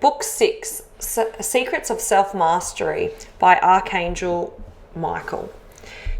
Book 6, Secrets of Self-Mastery by Archangel Michael.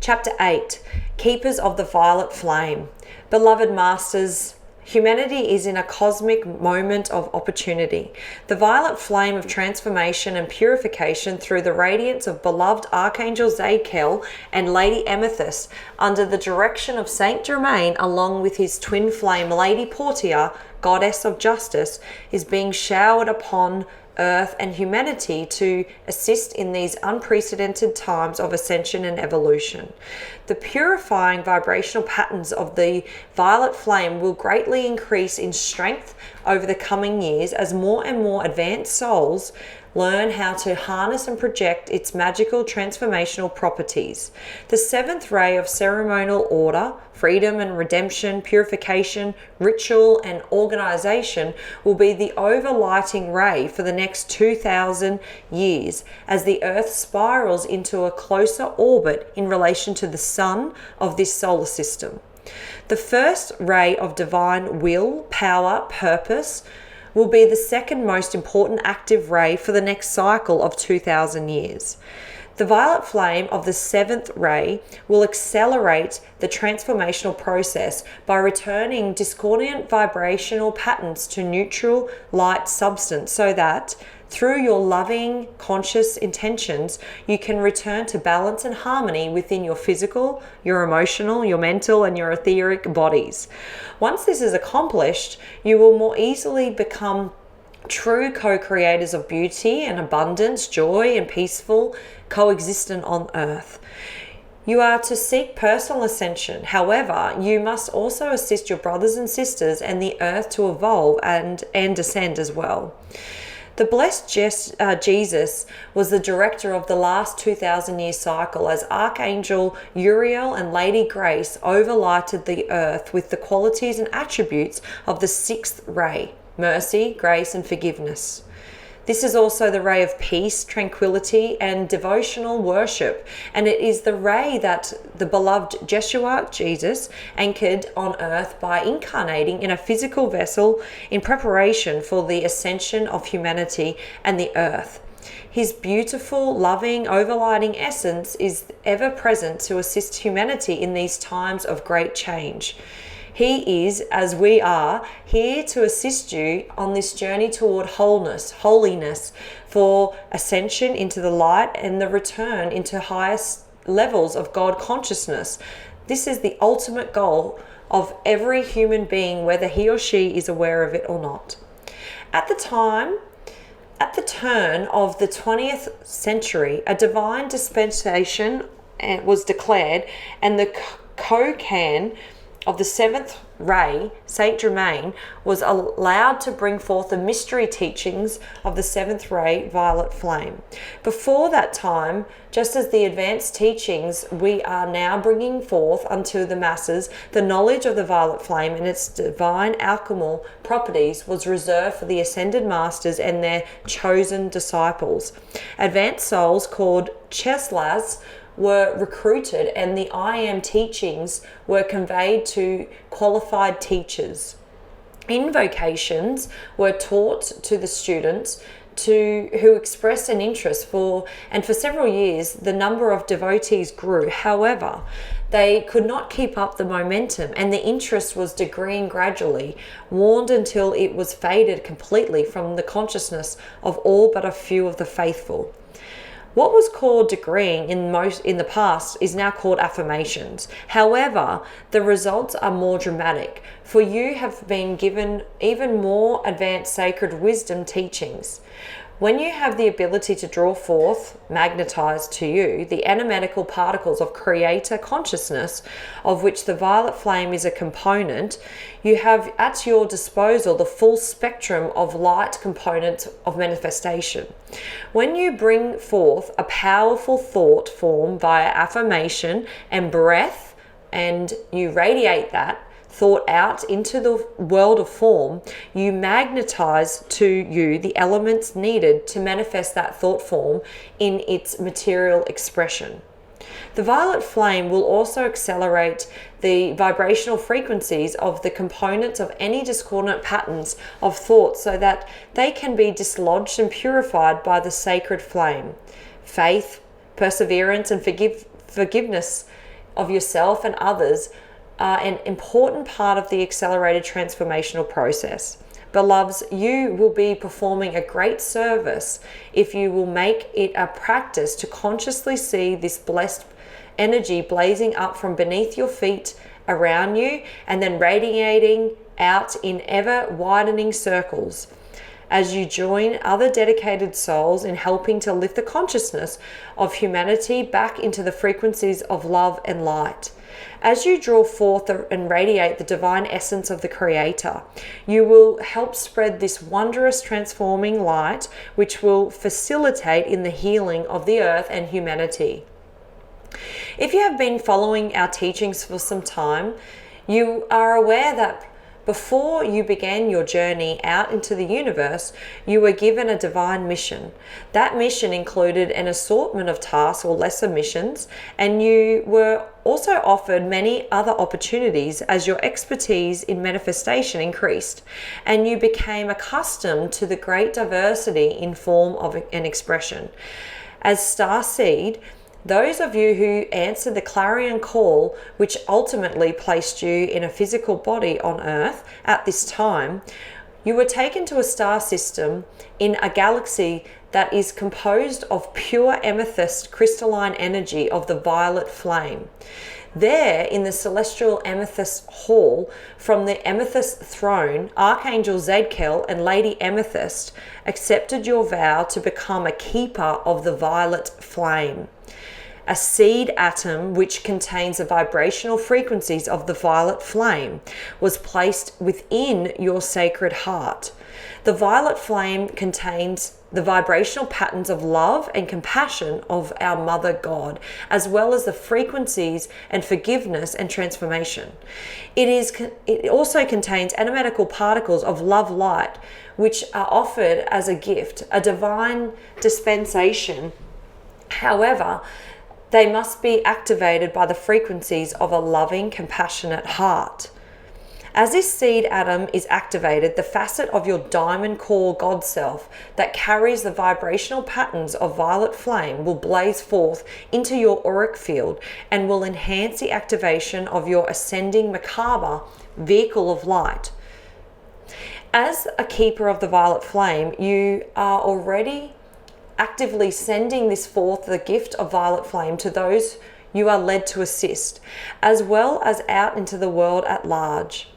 Chapter 8, Keepers of the Violet Flame. Beloved Masters, humanity is in a cosmic moment of opportunity. The violet flame of transformation and purification through the radiance of beloved Archangel Zadkiel and Lady Amethyst, under the direction of Saint Germain, along with his twin flame Lady Portia, Goddess of Justice, is being showered upon Earth and humanity to assist in these unprecedented times of ascension and evolution. The purifying vibrational patterns of the violet flame will greatly increase in strength over the coming years as more and more advanced souls learn how to harness and project its magical transformational properties. The seventh ray of ceremonial order, freedom and redemption, purification, ritual and organization will be the overlighting ray for the next 2,000 years as the Earth spirals into a closer orbit in relation to the sun of this solar system. The first ray of divine will, power, purpose will be the second most important active ray for the next cycle of 2,000 years. The violet flame of the seventh ray will accelerate the transformational process by returning discordant vibrational patterns to neutral light substance so that, through your loving, conscious intentions, you can return to balance and harmony within your physical, your emotional, your mental, and your etheric bodies. Once this is accomplished, you will more easily become true co-creators of beauty and abundance, joy and peaceful coexistence on Earth. You are to seek personal ascension. However, you must also assist your brothers and sisters and the Earth to evolve and ascend as well. The blessed Jesus was the director of the last 2,000-year cycle as Archangel Uriel and Lady Grace overlighted the earth with the qualities and attributes of the sixth ray: mercy, grace, and forgiveness. This is also the ray of peace, tranquility, and devotional worship, and it is the ray that the beloved Jeshua, Jesus, anchored on earth by incarnating in a physical vessel in preparation for the ascension of humanity and the earth. His beautiful, loving, overlighting essence is ever present to assist humanity in these times of great change. He is, as we are, here to assist you on this journey toward wholeness, holiness, for ascension into the light and the return into highest levels of God consciousness. This is the ultimate goal of every human being, whether he or she is aware of it or not. At the turn of the 20th century, a divine dispensation was declared, and the Kokan of the seventh ray, Saint Germain, was allowed to bring forth the mystery teachings of the seventh ray violet flame. Before that time, just as the advanced teachings we are now bringing forth unto the masses, the knowledge of the violet flame and its divine alchemical properties was reserved for the ascended masters and their chosen disciples. Advanced souls called Cheslas were recruited, and the I Am teachings were conveyed to qualified teachers. Invocations were taught to the students who expressed an interest and for several years the number of devotees grew. However, they could not keep up the momentum, and the interest was decreasing gradually, warned until it was faded completely from the consciousness of all but a few of the faithful. What was called decreeing in the past is now called affirmations. However, the results are more dramatic, for you have been given even more advanced sacred wisdom teachings. When you have the ability to draw forth, magnetize to you, the animatical particles of creator consciousness, of which the violet flame is a component, you have at your disposal the full spectrum of light components of manifestation. When you bring forth a powerful thought form via affirmation and breath, and you radiate that thought out into the world of form, you magnetize to you the elements needed to manifest that thought form in its material expression. The violet flame will also accelerate the vibrational frequencies of the components of any discordant patterns of thought so that they can be dislodged and purified by the sacred flame. Faith, perseverance, and forgiveness of yourself and others are an important part of the accelerated transformational process. Beloveds, you will be performing a great service if you will make it a practice to consciously see this blessed energy blazing up from beneath your feet around you and then radiating out in ever widening circles as you join other dedicated souls in helping to lift the consciousness of humanity back into the frequencies of love and light. As you draw forth and radiate the divine essence of the Creator, you will help spread this wondrous transforming light, which will facilitate in the healing of the earth and humanity. If you have been following our teachings for some time, you are aware that before you began your journey out into the universe, you were given a divine mission. That mission included an assortment of tasks or lesser missions, and you were also offered many other opportunities as your expertise in manifestation increased, and you became accustomed to the great diversity in form of an expression. As Starseed, those of you who answered the clarion call, which ultimately placed you in a physical body on Earth at this time, you were taken to a star system in a galaxy that is composed of pure amethyst crystalline energy of the violet flame. There, in the celestial amethyst hall, from the amethyst throne, Archangel Zadkiel and Lady Amethyst accepted your vow to become a keeper of the violet flame. A seed atom, which contains the vibrational frequencies of the violet flame, was placed within your sacred heart. The violet flame contains the vibrational patterns of love and compassion of our Mother God, as well as the frequencies and forgiveness and transformation. It also contains animatical particles of love light, which are offered as a gift, a divine dispensation. However, they must be activated by the frequencies of a loving, compassionate heart. As this seed atom is activated, the facet of your diamond core God self that carries the vibrational patterns of violet flame will blaze forth into your auric field and will enhance the activation of your ascending Merkaba vehicle of light. As a keeper of the violet flame, you are already actively sending this forth, the gift of violet flame, to those you are led to assist, as well as out into the world at large.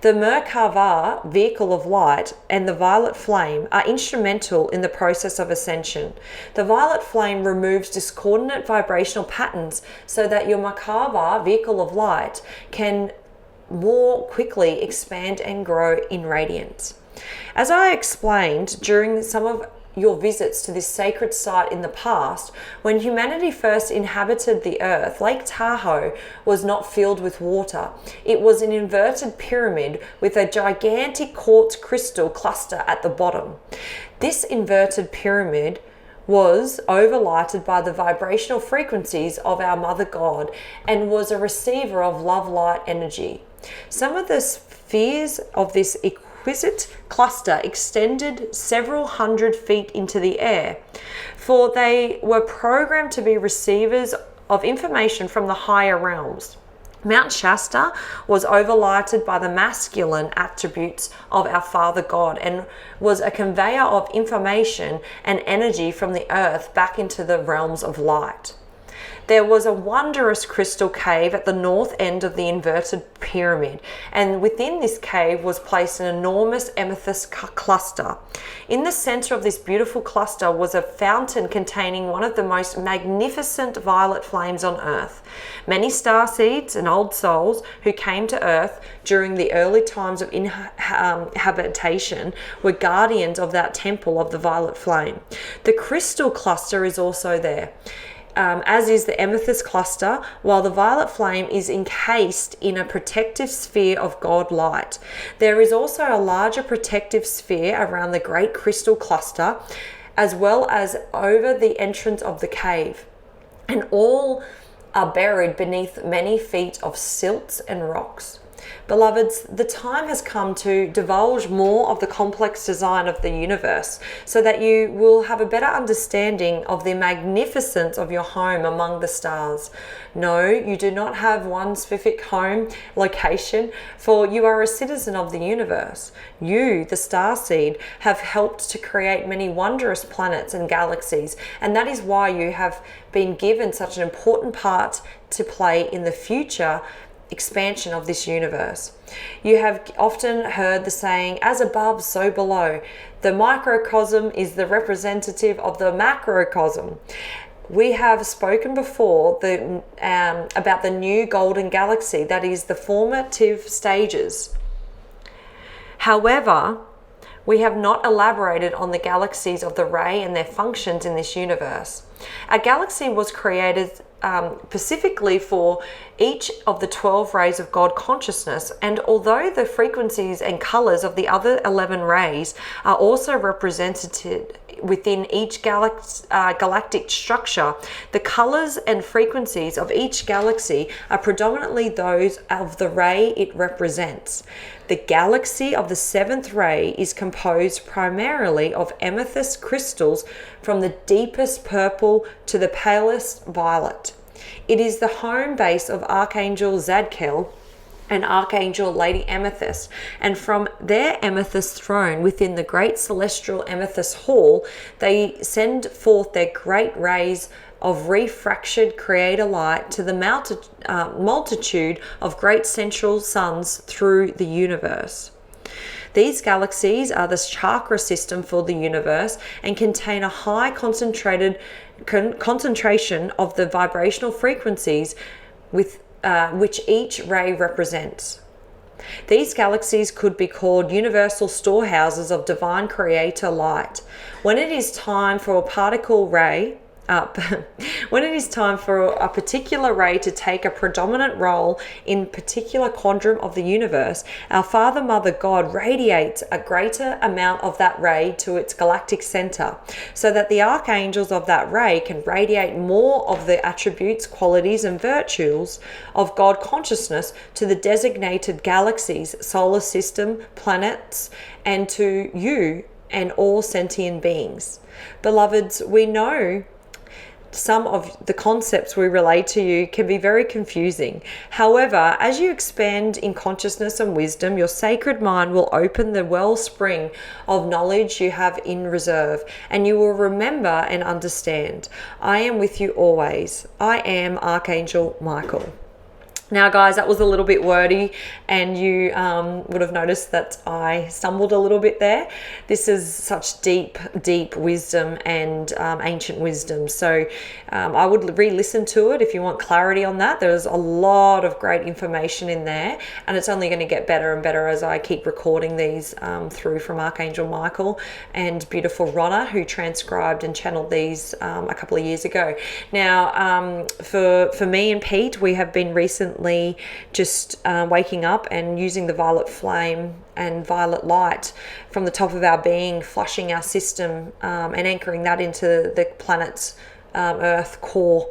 The Merkaba, vehicle of light, and the violet flame are instrumental in the process of ascension. The violet flame removes discordant vibrational patterns so that your Merkaba, vehicle of light, can more quickly expand and grow in radiance. As I explained during some of your visits to this sacred site in the past, when humanity first inhabited the earth, Lake Tahoe was not filled with water. It was an inverted pyramid with a gigantic quartz crystal cluster at the bottom. This inverted pyramid was overlighted by the vibrational frequencies of our Mother God and was a receiver of love light energy. Some of the spheres of this exquisite cluster extended several hundred feet into the air, for they were programmed to be receivers of information from the higher realms. Mount Shasta was overlighted by the masculine attributes of our Father God and was a conveyor of information and energy from the earth back into the realms of light. There was a wondrous crystal cave at the north end of the inverted pyramid, and within this cave was placed an enormous amethyst cluster. In the center of this beautiful cluster was a fountain containing one of the most magnificent violet flames on earth. Many starseeds and old souls who came to earth during the early times of habitation were guardians of that temple of the violet flame. The crystal cluster is also there, as is the amethyst cluster, while the violet flame is encased in a protective sphere of God light. There is also a larger protective sphere around the great crystal cluster, as well as over the entrance of the cave. and all are buried beneath many feet of silts and rocks. Beloveds, the time has come to divulge more of the complex design of the universe so that you will have a better understanding of the magnificence of your home among the stars. No, you do not have one specific home location, for you are a citizen of the universe. You, the starseed, have helped to create many wondrous planets and galaxies, and that is why you have been given such an important part to play in the future expansion of this universe. You have often heard the saying, as above, so below. The microcosm is the representative of the macrocosm. We have spoken before about the new golden galaxy, that is the formative stages. However, we have not elaborated on the galaxies of the ray and their functions in this universe. A galaxy was created specifically for each of the 12 rays of God consciousness, and although the frequencies and colors of the other 11 rays are also represented within each galactic structure, the colors and frequencies of each galaxy are predominantly those of the ray it represents. The galaxy of the 7th ray is composed primarily of amethyst crystals from the deepest purple to the palest violet. It is the home base of Archangel Zadkiel and Archangel Lady Amethyst, and from their amethyst throne within the great celestial amethyst hall, they send forth their great rays of refracted creator light to the multitude of great central suns through the universe. These galaxies are the chakra system for the universe and contain a high concentration of the vibrational frequencies with which each ray represents. These galaxies could be called universal storehouses of divine creator light. When it is time for a particular ray to take a predominant role in particular quadrant of the universe, our Father, Mother, God radiates a greater amount of that ray to its galactic center, so that the archangels of that ray can radiate more of the attributes, qualities, and virtues of God consciousness to the designated galaxies, solar system, planets, and to you and all sentient beings. Beloveds, we know some of the concepts we relate to you can be very confusing. However, as you expand in consciousness and wisdom, your sacred mind will open the wellspring of knowledge you have in reserve, and you will remember and understand. I am with you always. I am Archangel Michael. Now, guys, that was a little bit wordy, and you would have noticed that I stumbled a little bit there. This is such deep wisdom and ancient wisdom. So I would re-listen to it if you want clarity on that. There's a lot of great information in there, and it's only going to get better and better as I keep recording these through from Archangel Michael and beautiful Ronna, who transcribed and channeled these a couple of years ago. Now, for me and Pete, we have been recently just waking up and using the violet flame and violet light from the top of our being, flushing our system and anchoring that into the planet's Earth core.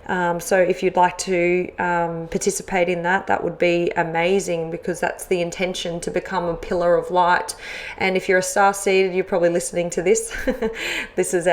So if you'd like to participate in that, that would be amazing, because that's the intention, to become a pillar of light. And if you're a starseed, you're probably listening to this. This is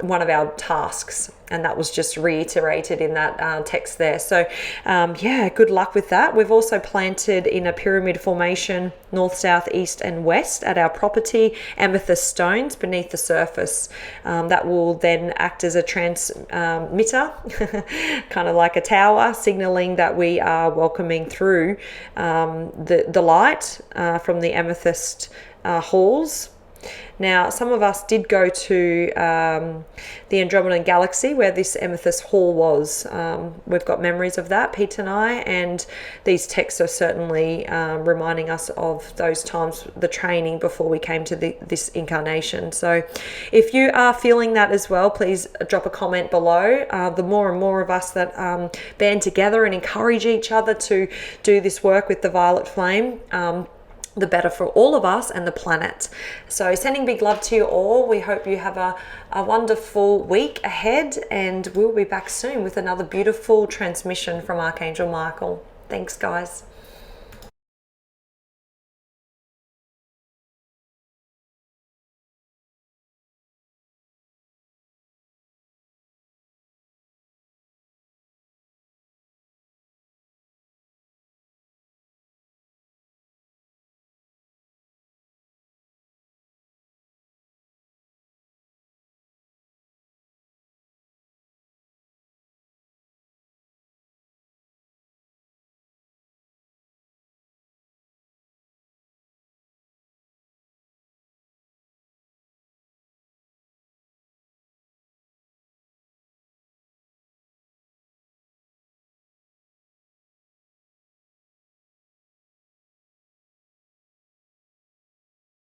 one of our tasks, and that was just reiterated in that text there. So good luck with that. We've also planted in a pyramid formation, north, south, east, and west at our property, amethyst stones beneath the surface. That will then act as a transmitter, kind of like a tower, signaling that we are welcoming through the light from the amethyst halls. Now, some of us did go to the Andromedan Galaxy, where this amethyst hall was. We've got memories of that, Pete and I, and these texts are certainly reminding us of those times, the training before we came to this incarnation. So if you are feeling that as well, please drop a comment below. The more and more of us that band together and encourage each other to do this work with the violet flame, the better for all of us and the planet. So sending big love to you all. We hope you have a wonderful week ahead, and we'll be back soon with another beautiful transmission from Archangel Michael. Thanks, guys.